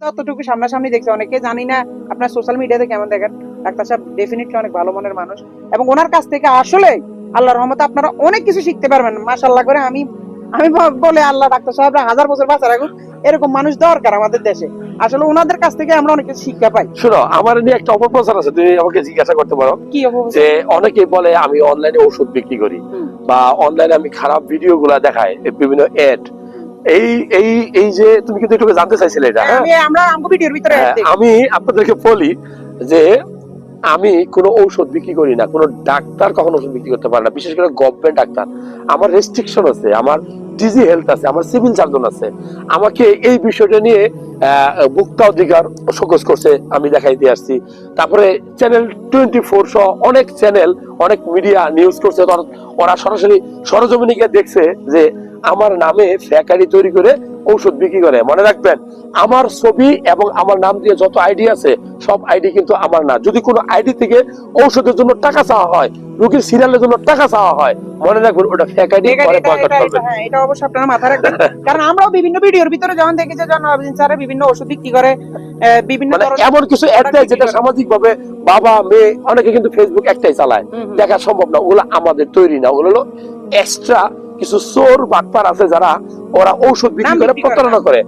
ততটুকু সামনাসামনি দেখছি, অনেকে জানি না আপনার সোশ্যাল মিডিয়াতে কেমন দেখেন। ডাক্তার সাহেব ডেফিনেটলি অনেক ভালো মনের মানুষ, এবং ওনার কাছ থেকে আসলে আল্লাহর রহমতে আপনারা অনেক কিছু শিখতে পারবেন মাশাআল্লাহ করে। আমি আমি বলে আল্লাহ ডাক্তার সাহেবরা 1000 বছর বাঁচা রাখুক, এরকম মানুষ দরকার আমাদের দেশে। আসলে ওনাদের কাছ থেকে আমরা অনেক কিছু শিক্ষা পাই। শোনো, আমার নিয়ে একটা অপপ্রচার আছে, তুমি আমাকে জিজ্ঞাসা করতে পারো। কি অবস্থা? যে অনেকে বলে আমি অনলাইনে ওষুধ বিক্রি করি, বা অনলাইনে আমি খারাপ ভিডিও গুলা দেখাই, বিভিন্ন এড। এই এই এই যে তুমি কিন্তু একটু জানতে চাইছিলে এটা, হ্যাঁ? আমরা আমগো ভিডিওর ভিতরে আমি আপনাদেরকে বলি যে আমি কোনো ঔষধ বিক্রি করি না, কোনো ডাক্তার কখনো ওষুধ বিক্রি করতে পারে না, বিশেষ করে গভর্নমেন্ট ডাক্তার। আমার রেস্ট্রিকশন আছে, আমার ডিজি হেলথ আছে, আমার সিভিল সার্জন আছে। আমাকে এই বিষয়টা নিয়ে ভোক্তা অধিকার শোকজ করছে, আমি দেখাই দিয়ে আসছি। তারপরে চ্যানেল 24 সহ অনেক চ্যানেল, অনেক মিডিয়া নিউজ করছে, ওরা সরাসরি সরজমিনে গিয়ে দেখছে যে আমার নামে ফেক আইডি তৈরি করে ঔষধ বিক্রি করে। মনে রাখবেন, আমার ছবি এবং আমার নাম দিয়ে যত আইডি আছে সব আইডি কিন্তু আমার না। যদি কোনো আইডি থেকে ঔষধের জন্য টাকা চাওয়া হয়, রোগীর সিরিয়ালের জন্য টাকা চাওয়া হয়, মনে রাখবেন ওটা ফেক আইডি, পরে বয়কট করবেন। হ্যাঁ, এটা অবশ্যই আপনারা মাথায় রাখবেন। কারণ আমরাও বিভিন্ন ভিডিওর ভিতরে যখন দেখি যে জন আবদিন স্যার বিভিন্ন ওষুধ বিক্রি করে, বিভিন্ন মানে এমন কিছু অ্যাড দেয় যেটা সামাজিক ভাবে বাবা মেয়ে অনেকে কিন্তু ফেসবুক একটাই চালায়, দেখা সম্ভব না। ওগুলো আমাদের তৈরি না, ওগুলো হলো এক্সট্রা কিছু চোর বাটপার আছে যারা ওরা ঔষধ বিক্রি করে প্রতারণা করে।